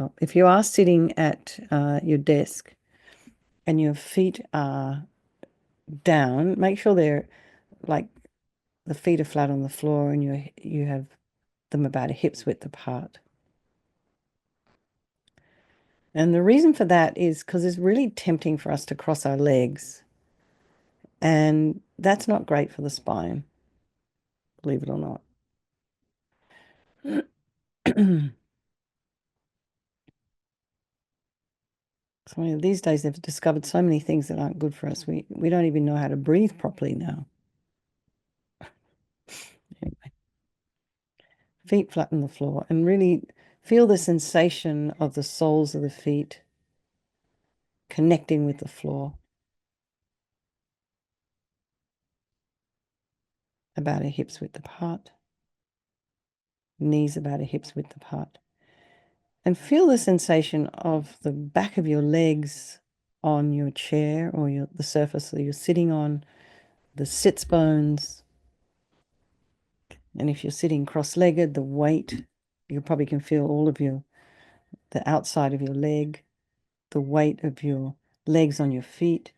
desktop. If you are sitting at your desk and your feet are down, make sure they're like the feet are flat on the floor and you have them about a hip's width apart. And the reason for that is because it's really tempting for us to cross our legs, and that's not great for the spine, believe it or not. So these days they've discovered so many things that aren't good for us. We don't even know how to breathe properly now. Anyway, feet flat on the floor and really feel the sensation of the soles of the feet connecting with the floor. About a hip's width apart. Knees about a hip's width apart. And feel the sensation of the back of your legs on your chair or the surface that you're sitting on, the sits bones. And if you're sitting cross-legged, the weight, you probably can feel all of the outside of your leg, the weight of your legs on your feet.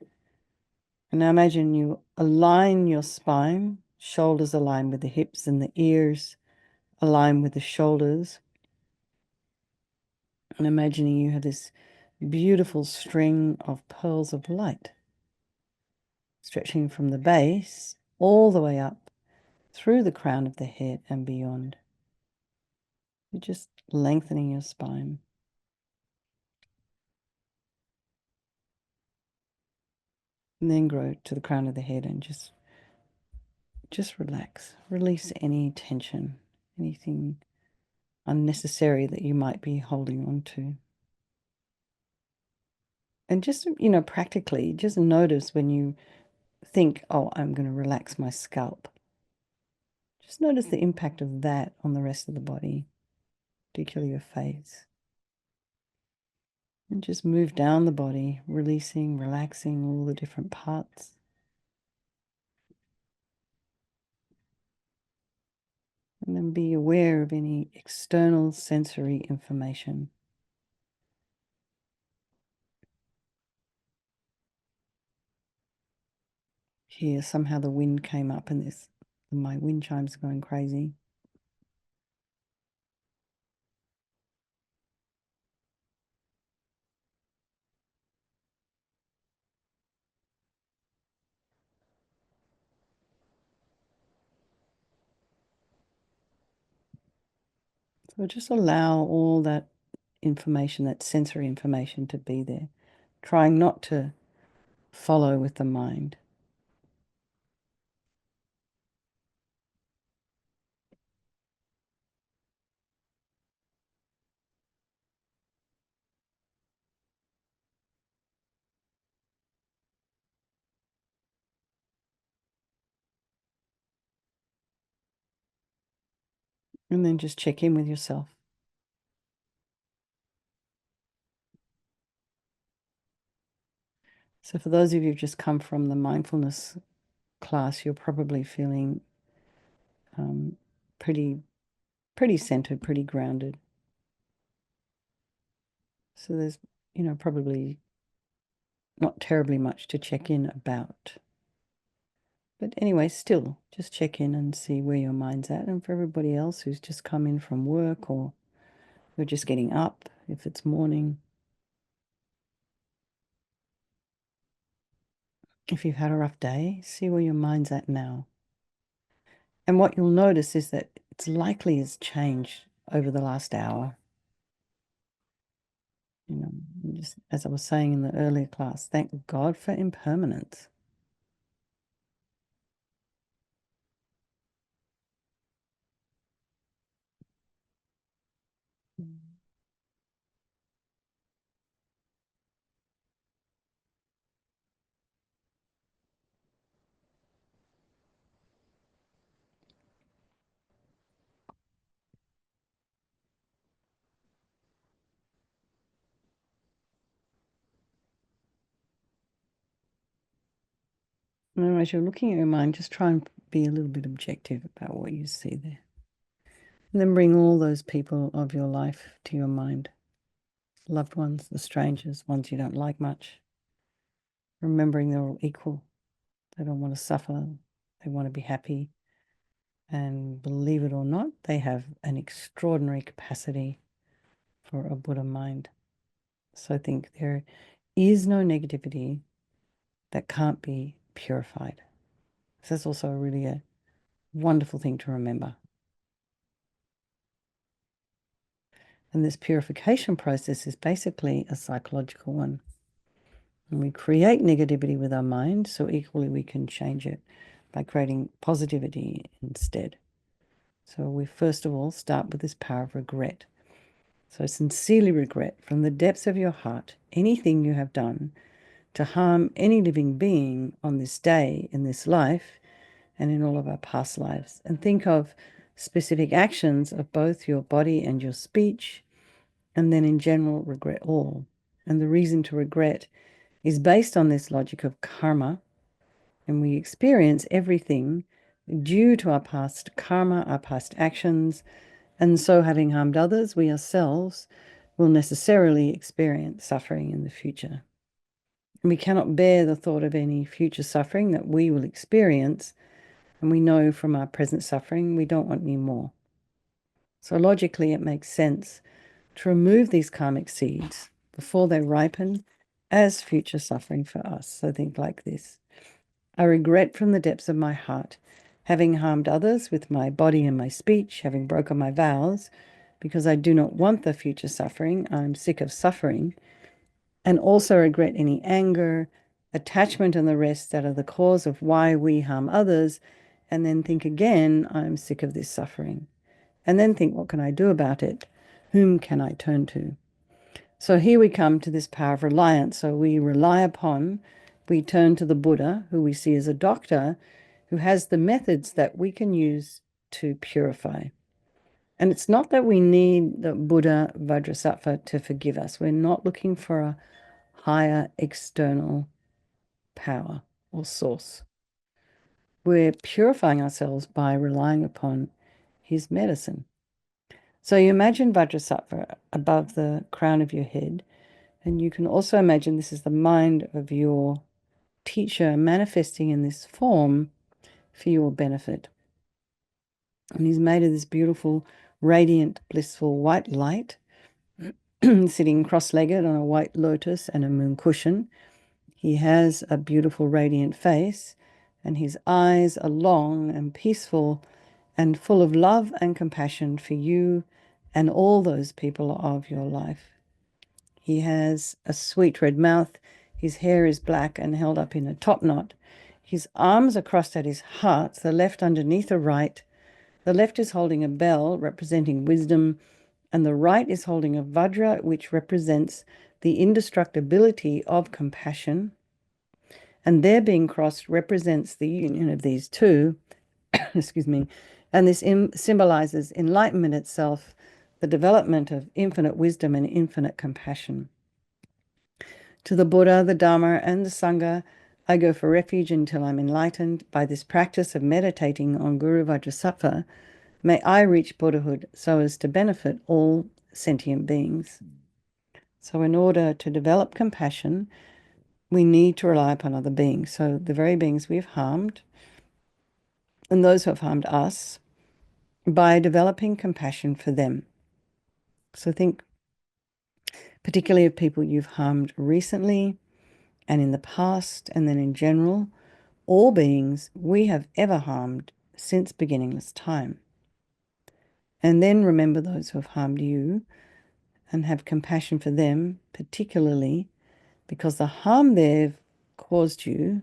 And now imagine you align your spine, shoulders align with the hips and the ears align with the shoulders. And imagining you have this beautiful string of pearls of light stretching from the base all the way up through the crown of the head and beyond. You're just lengthening your spine. And then grow to the crown of the head and just relax. Release any tension, anything unnecessary that you might be holding on to. And just, practically, just notice when you think, oh, I'm going to relax my scalp. Just notice the impact of that on the rest of the body, particularly your face. And just move down the body, releasing, relaxing all the different parts. And then be aware of any external sensory information. Here, somehow the wind came up and my wind chime's going crazy. So just allow all that information, that sensory information, to be there, trying not to follow with the mind. And then just check in with yourself. So for those of you who've just come from the mindfulness class, you're probably feeling pretty centered, pretty grounded. So there's, probably not terribly much to check in about. But anyway, still, just check in and see where your mind's at. And for everybody else who's just come in from work or who are just getting up, if it's morning, if you've had a rough day, see where your mind's at now. And what you'll notice is that it's likely has changed over the last hour. Just as I was saying in the earlier class, thank God for impermanence. And as you're looking at your mind, just try and be a little bit objective about what you see there. And then bring all those people of your life to your mind. loved ones, the strangers, ones you don't like much. Remembering they're all equal. They don't want to suffer. They want to be happy. And believe it or not, they have an extraordinary capacity for a Buddha mind. So I think there is no negativity that can't be purified. So that's also really a wonderful thing to remember. And this purification process is basically a psychological one. And we create negativity with our mind, so equally we can change it by creating positivity instead. So we first of all start with this power of regret. So sincerely regret from the depths of your heart anything you have done to harm any living being on this day, in this life, and in all of our past lives. And think of specific actions of both your body and your speech, and then in general, regret all. And the reason to regret is based on this logic of karma, and we experience everything due to our past karma, our past actions, and so having harmed others, we ourselves will necessarily experience suffering in the future. And we cannot bear the thought of any future suffering that we will experience, and we know from our present suffering we don't want any more. So logically, it makes sense to remove these karmic seeds before they ripen as future suffering for us. So think like this. I regret from the depths of my heart having harmed others with my body and my speech, having broken my vows, because I do not want the future suffering. I'm sick of suffering. And also regret any anger, attachment, and the rest that are the cause of why we harm others. And then think again, I'm sick of this suffering. And then think, what can I do about it? Whom can I turn to? So here we come to this power of reliance. So we rely upon, we turn to the Buddha, who we see as a doctor, who has the methods that we can use to purify. And it's not that we need the Buddha Vajrasattva to forgive us. We're not looking for a higher external power or source. We're purifying ourselves by relying upon his medicine. So you imagine Vajrasattva above the crown of your head, and you can also imagine this is the mind of your teacher manifesting in this form for your benefit. And he's made of this beautiful, radiant, blissful white light, sitting cross-legged on a white lotus and a moon cushion. He has a beautiful, radiant face, and his eyes are long and peaceful and full of love and compassion for you and all those people of your life. He has a sweet red mouth. His hair is black and held up in a top knot. His arms are crossed at his heart, the left underneath the right. The left is holding a bell representing wisdom, and the right is holding a vajra, which represents the indestructibility of compassion. And their being crossed represents the union of these two, excuse me, and this symbolizes enlightenment itself, the development of infinite wisdom and infinite compassion. To the Buddha, the Dharma, and the Sangha, I go for refuge until I'm enlightened. By this practice of meditating on Guru Vajrasattva, may I reach Buddhahood so as to benefit all sentient beings. So in order to develop compassion, we need to rely upon other beings. So the very beings we've harmed and those who have harmed us, by developing compassion for them. So think particularly of people you've harmed recently and in the past, and then in general, all beings we have ever harmed since beginningless time. And then remember those who have harmed you and have compassion for them, particularly because the harm they've caused you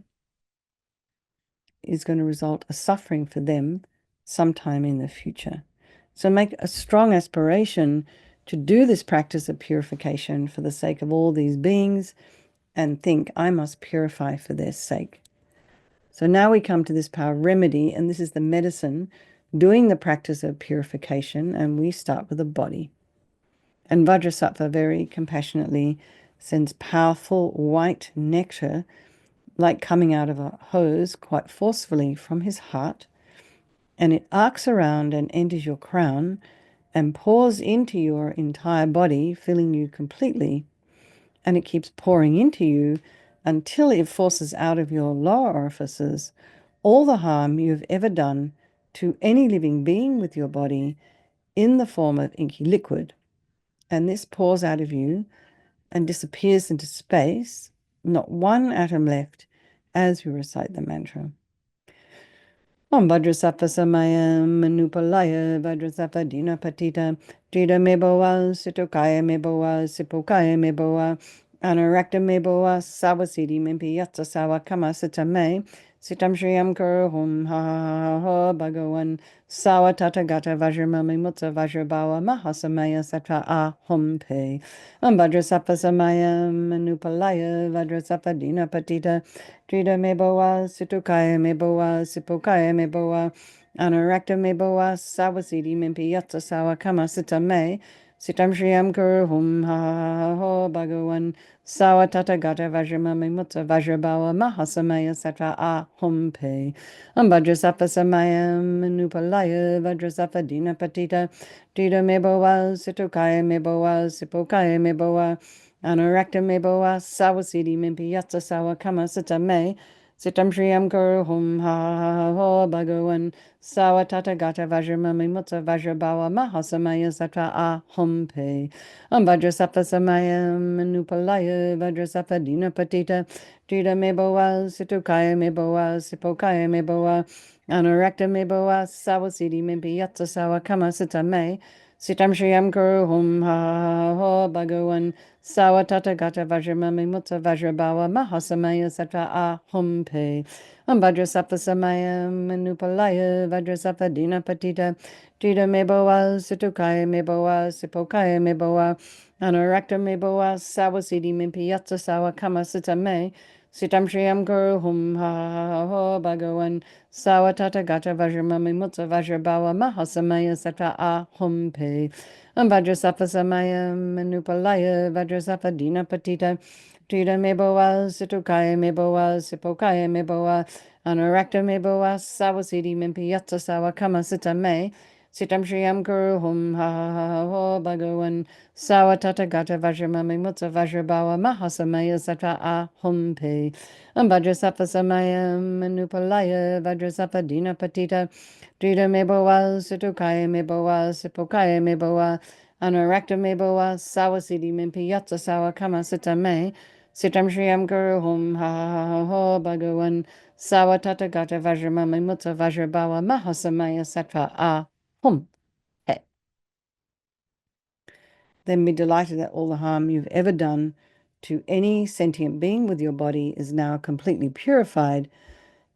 is going to result a suffering for them sometime in the future. So make a strong aspiration to do this practice of purification for the sake of all these beings, and think, I must purify for their sake. So now we come to this power of remedy, and this is the medicine doing the practice of purification, and we start with the body. And Vajrasattva very compassionately sends powerful white nectar, like coming out of a hose, quite forcefully from his heart, and it arcs around and enters your crown, and pours into your entire body, filling you completely. And it keeps pouring into you until it forces out of your lower orifices all the harm you've ever done to any living being with your body in the form of inky liquid. And this pours out of you and disappears into space, not one atom left, as we recite the mantra. Om Vajrasattva Samayam Manupalaya Vajrasattva Dina Patita Jida Meboa Sitokaya Meboa Sipokaya Meboa Anarakta Meboa Sawasidi Mimpi Yatsa Sawa Kama Sita Me Sitam Shriyam Kuru Hum Ha Ha Ha Bhagavan Sawa Tata Gata Vajramami Mutta Vajrabawa Mahasamaya Sattva Ahum Pe Om Vajrasattva Samayam Manupalaya Vajrasattva Dina Patita Trida meboa, situkaya meboa, sipokaya meboa, anarakta meboa, sawasidi mimpi yatsa sawa kama sita me, sitam shriyam kuru hum ha ha ho bhagavan, sawa tata gata vajramami mutta vajrabawa mahasamaya sattva ahum pe. Vajrasattva samayam manupalaya, vajrasattva dina patita, trida meboa, situkaya meboa, sipokaya meboa, Anarakta meboa sawasidi mimpi yatsa sawa kama sita me sitam shriyam kuru hum ha ha ho bhagavan sawa tata gata vajramami mutta vajrabawa mahasamaya sattva ahum pe vajrasattva samayam manupalaya vajrasattva dina patita trida meboa situkaya meboa sipokaya meboa anarakta meboa sawasidi mimpi yatsa sawa kama sita me sitam shriyam kuru hum ha ha ho bhagavan Sawa tata gata vajramami mutta vajrabawa mahasamaya sattva ahum pe. Vajrasattva samaya manupalaya vajrasattva dina patita trida meboa situkaya meboa sipokaya meboa anarakta meboa sawasidi mimpi yatsa sawa kama sita me sitam shriyam kuru hum ha ha ho bhagavan sawa tata gata vajramami mutta vajrabawa mahasamaya sattva ahum pe. Vajrasattva samayam manupalaya vajrasattva dina patita trida meboa situkaya meboa sipokaya meboa anarakta meboa sawasidi mimpi yatsa sawa kama sita me sitam shriyam kuru hum ha ha ho bhagavan sawa tata gata vajramami mutta vajrabawa mahasamaya sattva ahum pe vajrasattva samayam manupalaya vajrasattva dina patita trida meboa situkaya meboa sipokaya meboa Anarakta meboa sawasidi mimpi yatsa sawa kama sita me sitam shriyam kuru hum ha ha ho bhagavan sawa tata gata vajramami mutta vajrabawa mahasamaya sattva ahum he. Then be delighted that all the harm you've ever done to any sentient being with your body is now completely purified,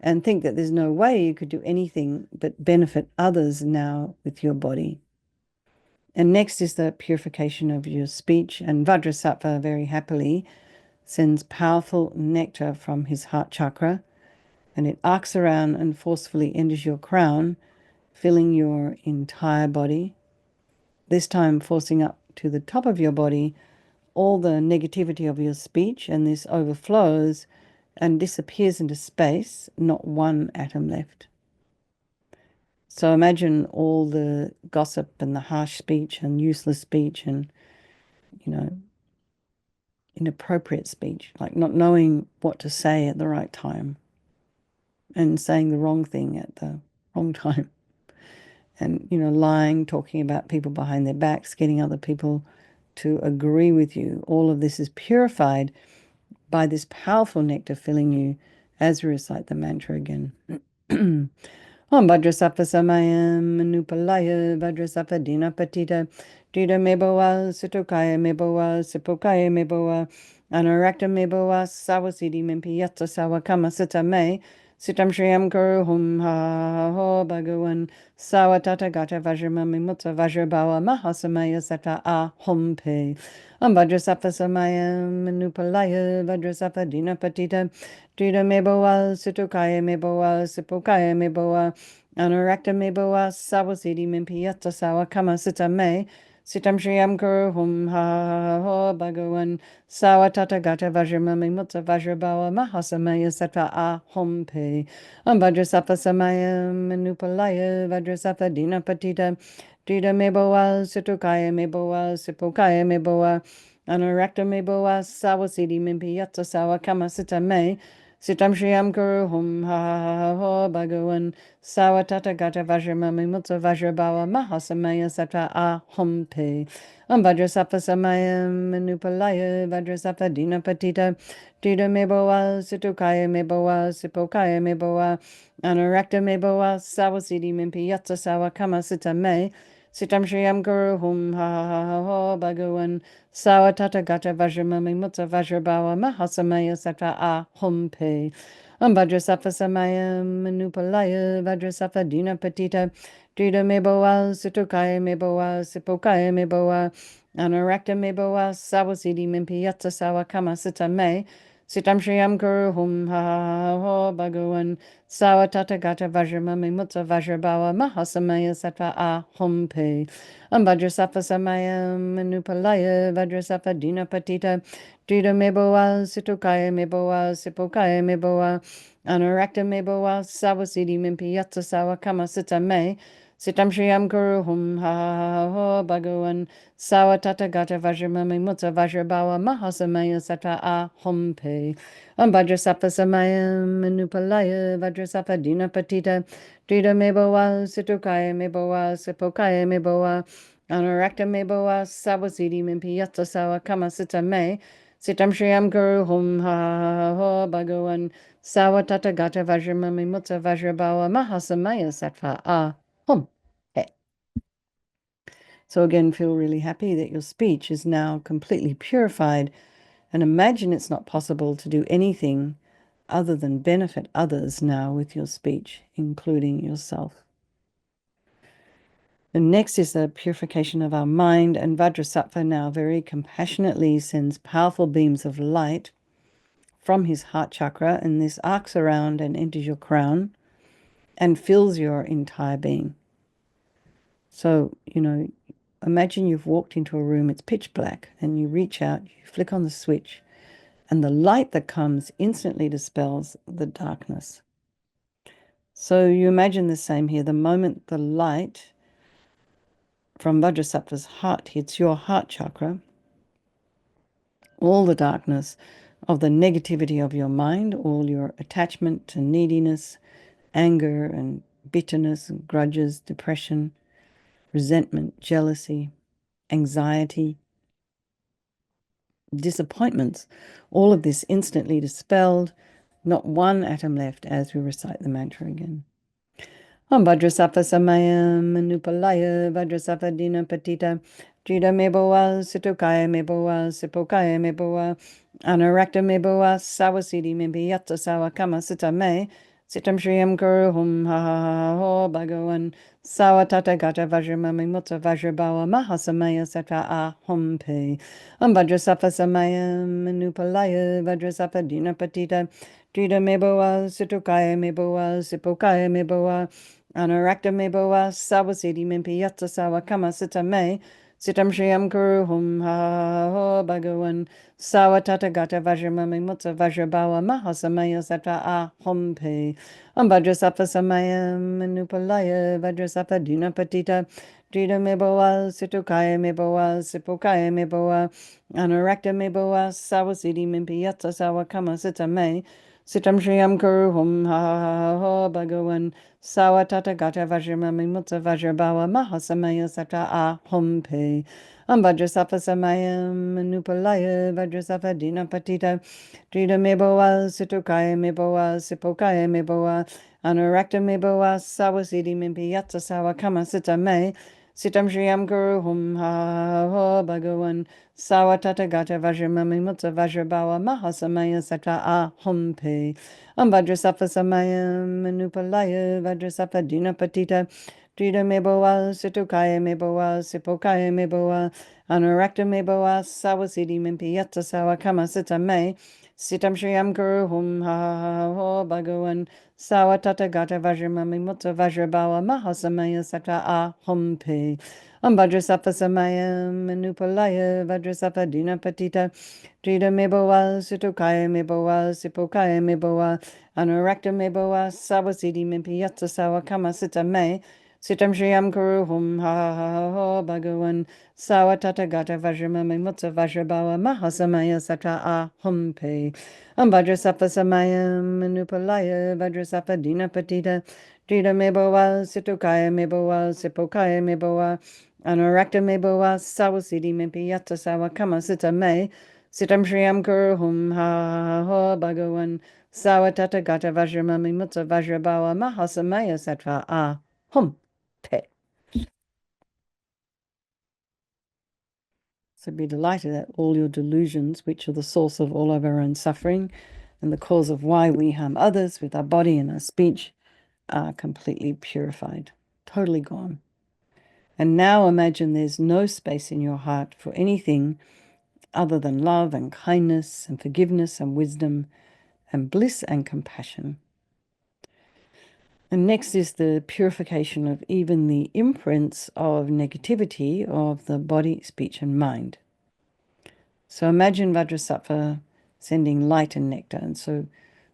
and think that there's no way you could do anything but benefit others now with your body. And next is the purification of your speech, and Vajrasattva very happily sends powerful nectar from his heart chakra, and it arcs around and forcefully enters your crown, filling your entire body, this time forcing up to the top of your body all the negativity of your speech, and this overflows and disappears into space, not one atom left. So imagine all the gossip and the harsh speech and useless speech and, inappropriate speech, like not knowing what to say at the right time and saying the wrong thing at the wrong time. And, lying, talking about people behind their backs, getting other people to agree with you. All of this is purified by this powerful nectar filling you as we recite the mantra again. Om Vajrasattva samayam manupalaya Vajrasattva dina patita trida meboa situkaya meboa sipokaya meboa anarakta meboa sawasidi mimpi yatsa sawa kama sita me sitam shriyam kuru hum ha ho bhagavan sawa tata gata vajramami mutta vajrabawa mahasamaya sattva ahum pe. Om Vajrasattva samayam manupalaya Vajrasattva dina patita trida meboa situkaya meboa sipokaya meboa anarakta meboa sawasidi mimpi yatsa sawa kama sita me sitam shriyam kuru hum ha ho bhagavan sawa tata gata vajramami mutta vajrabawa mahasamaya sattva ahum pe. Vajrasattva samayam manupalaya Vajrasattva dina patita Drita meboa, situkaya meboa, sipokaya meboa, anorakta meboa, sawasidi mimpi yatsa sawa kama sita me, sitam shriyam guru hum ha ha ha ho bhagavan, sawa tata gata vajramami mutsa vajrabawa mahasamaya satra ahum pe. Vajrasapa samayam manupalaya, vajrasapa dina patita, drita meboa, situkaya meboa, sipokaya meboa, anorakta meboa, sawasidi mimpi yatsa sawa kama sita me, Sitam Shriyam Guru Hum Ha Ha Ha Ha Bhagavan Sawa Tata Gata Vajramami Mutta Vajrabawa Mahasamaya Satra Ahum Pe Vajrasafa Samaya Manupalaya Vajrasafa Dina Patita Drita Meboa Situkaya Meboa Sipokaya Meboa Anarakta Meboa Sawasidi Mimpi Yatsa Sawa Kama Sita Me Sitam Shriyam Guru Hum Ha Ha Ha Ha Bhagavan Sawa Tata Gata Vajramami Mutta Vajrabawa Mahasamaya Sattva Ahum Pe Vajrasafa Samaya Manupalaya Vajrasafa Dina Patita Drita Meboa Situkaya Meboa Sipokaya Meboa Anarakta Meboa Sawasidi Mimpi Yatsa Sawa Kama Sita Me Sitam Shriyam Guru Hum Ha Ha Ha Bhagavan Sawa Tata Gata Vajramami Mutta Vajrabawa Mahasamaya Sattva Ahum Pe Vajrasafa Samaya Manupalaya Vajrasafa Dina Patita Drita Meboa Situkaya Meboa Sipokaya Meboa Anarakta Meboa Sawasidi Mimpi Yatsa Sawa Kama Sita Me Sitam Shriyam Guru Hum Ha Ha Ha Bhagavan Sawa Tata Gata Vajramami Mutta Vajrabawa Mahasamaya Sattva Ahum Pe. So again, feel really happy that your speech is now completely purified, and imagine it's not possible to do anything other than benefit others now with your speech, including yourself. And next is the purification of our mind, and Vajrasattva now very compassionately sends powerful beams of light from his heart chakra, and this arcs around and enters your crown and fills your entire being. So, imagine you've walked into a room, it's pitch black, and you reach out, you flick on the switch, and the light that comes instantly dispels the darkness. So you imagine the same here. The moment the light from Vajrasattva's heart hits your heart chakra, all the darkness of the negativity of your mind, all your attachment to neediness, anger and bitterness, grudges, depression, resentment, jealousy, anxiety, disappointments, all of this instantly dispelled, not one atom left as we recite the mantra again. Vajrasattva Samaya Manupalaya Vajrasattva Dina Patita Drita Meboa Situkaya Meboa Sipokaya Meboa Anarakta Meboa Sawasidi Mimpi Yatsa Sawa Kama Sita Me Sitam Shriyam Guru Hum Ha Ha Ha Bhagavan Sawa Tata Gata Vajramami Mutta Vajrabawa Mahasamaya Satra Ahum Pe Vajrasattva Samaya Manupalaya Vajrasattva Dina Patita Drita Meboa Situkaya Meboa Sipokaya Meboa Anarakta Meboa Sawasidi Mimpi Yatsa Sawa Kama Sita Me Sitam Shriyam Guru Hum Ha Ha Ha Bhagavan Sawa Tata Gata Vajramami Mutta Vajrabawa Mahasamaya Satra Ahum Pe Vajrasattva Samaya Manupalaya Vajrasattva Dina Patita Drita Meboa Situkaya Meboa Sipokaya Meboa Anarakta Meboa Sawasidi Mimpi Yatsa Sawa Kama Sita Me Sitam Shriyam Guru Hum Ha Ha Ha Bhagavan Sawa Tata Gata Vajramami Mutta Vajrabawa Mahasamaya Satra Ahum Pe Vajrasattva Samaya Manupalaya Vajrasattva Dina Patita Drita Meboa Situkaya Meboa Sipokaya Meboa Anarakta Meboa Sawasidi Mimpi Yatsa Sawa Kama Sita Me Sitam Shriyam Guru Hum Ha Ha Ha Bhagavan Sawa Tata Gata Vajramami Mutta Vajrabawa Mahasamaya Satra Ahum Pe Vajrasattva Samaya Manupalaya Vajrasattva Dina Patita Drita Meboa Situkaya Meboa Sipokaya Meboa Anarakta Meboa Sawasidi Mimpi Yatsa Sawa Kama Sita Me Sitam Shriyam Guru Hum Ha Ha Ha Bhagavan Sawa Tata Gata Vajramami Mutta Vajrabawa Mahasamaya Satra Ahum Pe Vajrasattva Samaya Manupalaya Vajrasattva Dina Patita Drita Meboa Situkaya Meboa Sipokaya Meboa Anarakta Meboa Sawasidi Mimpi Yatsa Sawa Kama Sita Me Sitam Shriyam Guru Hum Ha Ha Ha Ha Bhagavan Sawa Tata Gata Vajramami Mutsa Vajrabawa Mahasamaya Satra Ahum Pe Vajrasapa Samayam Manupalaya Vajrasapa Dina Patita Drita Mebowa Situkaya Mebowa Sipokaya Mebowa Anurakta Mebowa Sawasidi Mimpi Yata Sawa Kama Sita Me Sitam Shriyam Guru Hum Ha Ha Ha Bhagavan Sawa Tata Gata Vajramami Mutsa Vajrabawa Mahasamaya Satra Ahum Pe. So be delighted that all your delusions, which are the source of all of our own suffering and the cause of why we harm others with our body and our speech, are completely purified, totally gone. And now imagine there's no space in your heart for anything other than love and kindness and forgiveness and wisdom and bliss and compassion. And next is the purification of even the imprints of negativity of the body, speech, and mind. So imagine Vajrasattva sending light and nectar. And so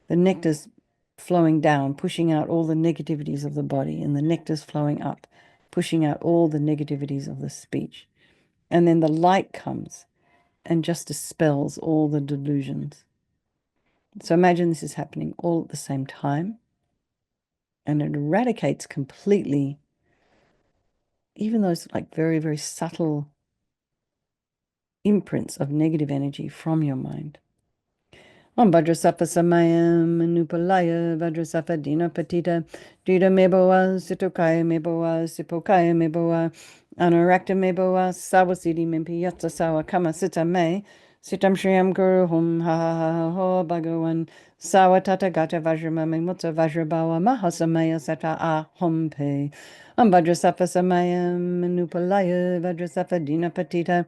the nectar's flowing down, pushing out all the negativities of the body, and the nectar's flowing up, pushing out all the negativities of the speech. And then the light comes and just dispels all the delusions. So imagine this is happening all at the same time, and it eradicates completely even those like very, very subtle imprints of negative energy from your mind. Om Vajrasapa Samayam Manupalaya Vajrasapa Dina Patita Dita Meboa Situkaya Meboa Sipokaya Meboa Anurakta Meboa Sawasidi Mimpi Yatsa Sawa Kama Sita Me Sitam Shriyam Guru Hum Ha Ha Ha Ha Bhagavan Sawa Tata Gata Vajramami Mutsa Vajrabawa Mahasamaya Sata Ahum Pe Om Vajrasapa Samayam Manupalaya Vajrasapa Dina Patita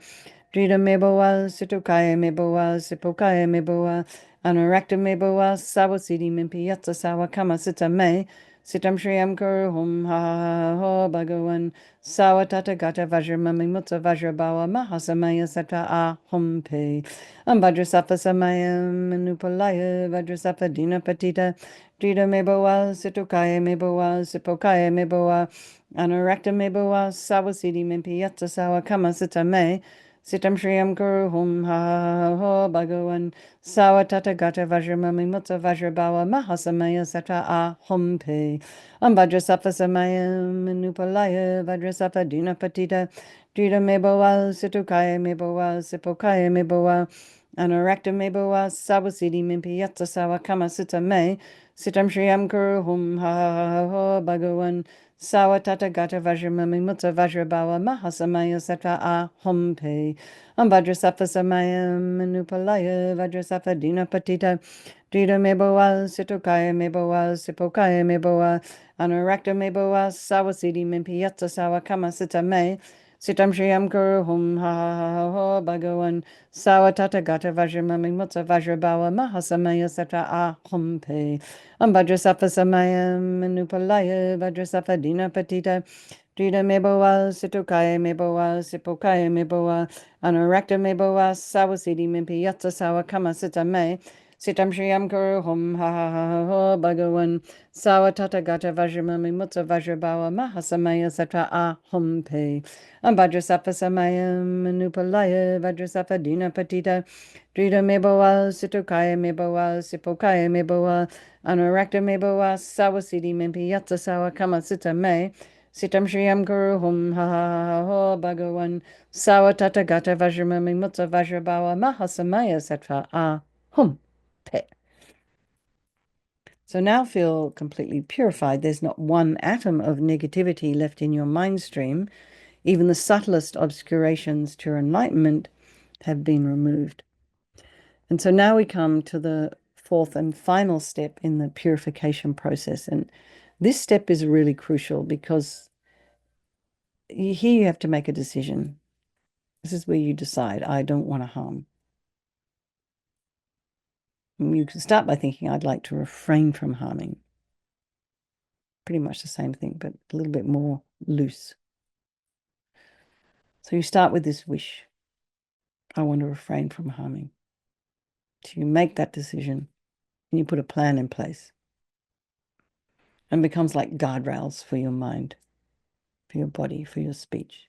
Drita Meboa Situkaya Meboa Sipokaya Meboa Anurakta Meboa Sawasidi Mimpi Yatsa Sawa Kama Sita Me Sitam Shriyam Guru Hum Ha Ha Ha Bhagavan Sawa Tata Gata Vajramami Mutsa Vajrabawa Mahasamaya Sata Ahum Pe Vajrasapa Samayam Manupalaya Vajrasapa Dina Patita Drita Meboa Situkaya Meboa Sipokaya Meboa Anurakta Meboa Sawasidi Mimpi Yatsa Sawa Kama Sita Me Sitam Shriyam Guru Hum Ha Ha Ha Bhagavan Sawa Tata Gata Vajramami Mutsa Vajrabawa Mahasamaya Satra Ahum Pe Vajrasapa Samayam Manupalaya Vajrasapa Dina Patita Drita Meboa Situkaya Meboa Sipokaya Meboa Anurakta Meboa Sawasidi Mimpi Yatsa Sawa Kama Sita Me Sitam Shriyam Guru Hum Ha Ha Ha Bhagavan Sawa Tata Gata Vajramami Mutsa Vajrabawa Mahasamaya Satra Ahum Pe Vajrasapa Samayam Manupalaya Vajrasapa Dina Patita Drita Meboa Situkaya Meboa Sipokaya Meboa Anurakta Meboa Sawasidi Mimpi Yatsa Sawa Kama Sita Me Sitam Shriyam Guru Hum Ha Ha Ha Ha Bhagavan Sawa Tata Gata Vajramami Mutsa Vajrabawa Mahasamaya Satra Ahum Pe Vajrasapa Samayam Manupalaya Vajrasapa Dina Patita Drita Meboa Situkaya Meboa Sipokaya Meboa Anurakta Meboa Sawasidi Mimpi Yatsa Sawa Kama Sita Me Sitam Shriyam Guru Hum Ha Ha Ha Ha Bhagavan Sawa Tata Gata Vajramami Mutsa Vajrabawa Mahasamaya Satra Ahum Pe Vajrasapa Samayam Manupalaya Vajrasapa Dina Patita Drita Meboa Situkaya Meboa Sipokaya Meboa Anurakta Meboa Sawasidi Mimpi Yatsa Sawa Kama Sita Me Sitam Shriyam Guru Hum Ha Ha Ha Ha Bhagavan Sawa Tata Gata Vajramami Mutsa Vajrabawa Mahasamaya Satra Ahum Pe. So now feel completely purified. There's not one atom of negativity left in your mind stream. Even the subtlest obscurations to your enlightenment have been removed. And so now we come to the fourth and final step in the purification process. And this step is really crucial because here you have to make a decision. This is where you decide, I don't want to harm. And you can start by thinking, I'd like to refrain from harming. Pretty much the same thing, but a little bit more loose. So you start with this wish. I want to refrain from harming. So you make that decision and you put a plan in place. And becomes like guardrails for your mind. for your body, for your speech.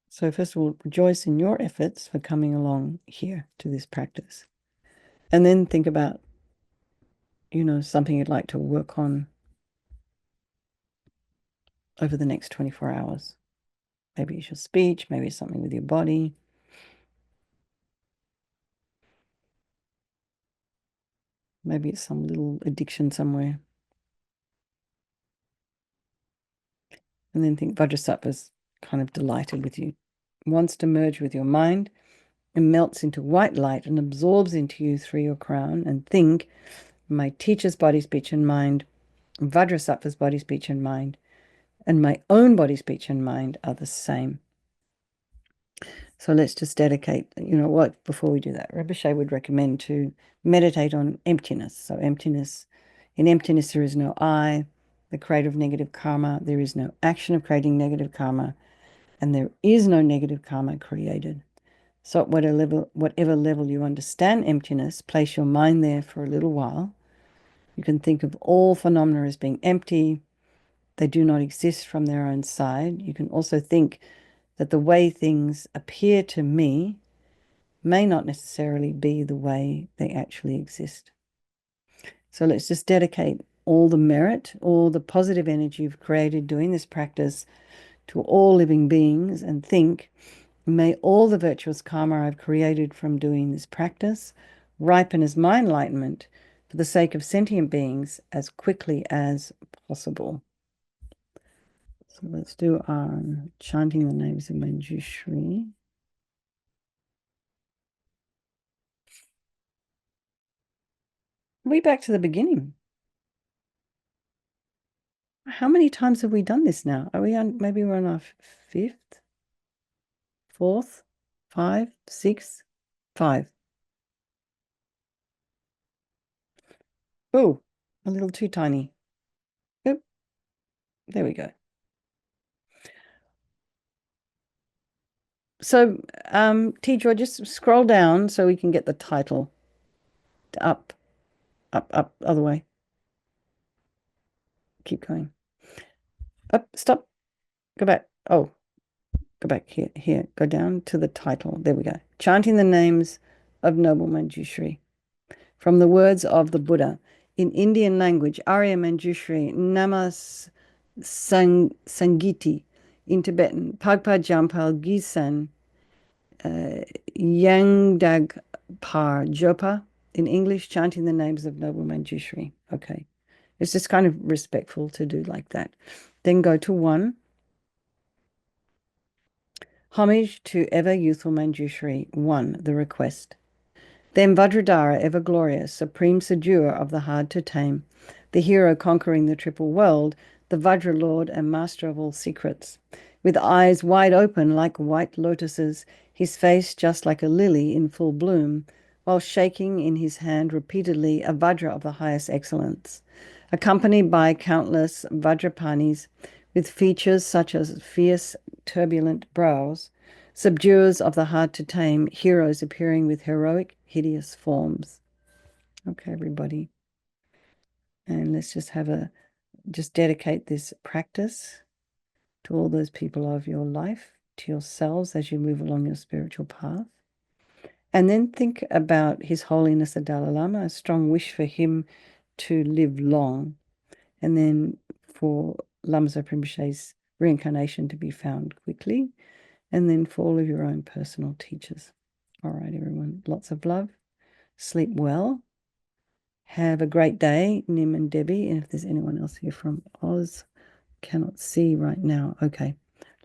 So first of all, rejoice in your efforts for coming along here to this practice. And then think about, something you'd like to work on over the next 24 hours. Maybe it's your speech, maybe it's something with your body. Maybe it's some little addiction somewhere. And then think Vajrasattva's kind of delighted with you, wants to merge with your mind and melts into white light and absorbs into you through your crown. And think, my teacher's body, speech, and mind, Vajrasattva's body, speech, and mind, and my own body, speech, and mind are the same. So let's just dedicate, before we do that, Rinpoche would recommend to meditate on emptiness. So emptiness, in emptiness there is no I, the creator of negative karma. There is no action of creating negative karma, and there is no negative karma created. So at whatever level you understand emptiness, place your mind there for a little while. You can think of all phenomena as being empty. They do not exist from their own side. You can also think that the way things appear to me may not necessarily be the way they actually exist. So let's just dedicate all the merit, all the positive energy you've created doing this practice to all living beings, and think, may all the virtuous karma I've created from doing this practice ripen as my enlightenment for the sake of sentient beings as quickly as possible. So let's do our chanting the names of Manjushri. Way back to the beginning. How many times have we done this now? Are we on, maybe we're on our fifth, fourth, five, sixth, five. Oh, a little too tiny. Oh, there we go. So, T-Joy, just scroll down so we can get the title. Up, up, other way. Keep going. Up, stop, go back. Oh, go back here, go down to the title. There we go. Chanting the names of Noble Manjushri. From the words of the Buddha. In Indian language, Arya Manjushri, Namas Sangiti. In Tibetan, Pagpa Jampal Gisan, Yangdag Par Jopa. In English, chanting the names of Noble Manjushri. Okay. It's just kind of respectful to do like that. Then go to 1. Homage to ever youthful Manjushri. 1. The request. Then Vajradhara, ever glorious, supreme subduer of the hard to tame, the hero conquering the triple world, the Vajra lord and master of all secrets, with eyes wide open like white lotuses, his face just like a lily in full bloom, while shaking in his hand repeatedly a Vajra of the highest excellence, accompanied by countless Vajrapanis, with features such as fierce, turbulent brows, subduers of the hard to tame, heroes appearing with heroic, hideous forms. Okay, everybody. And let's just dedicate this practice to all those people of your life, to yourselves as you move along your spiritual path. And then think about His Holiness the Dalai Lama, a strong wish for him to live long. And then for Lama Zopa Rinpoche's reincarnation to be found quickly. And then for all of your own personal teachers. All right, everyone. Lots of love. Sleep well. Have a great day, Nim and Debbie. And if there's anyone else here from Oz, cannot see right now. Okay.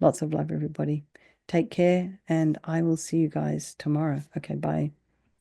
Lots of love, everybody. Take care, and I will see you guys tomorrow. Okay, bye.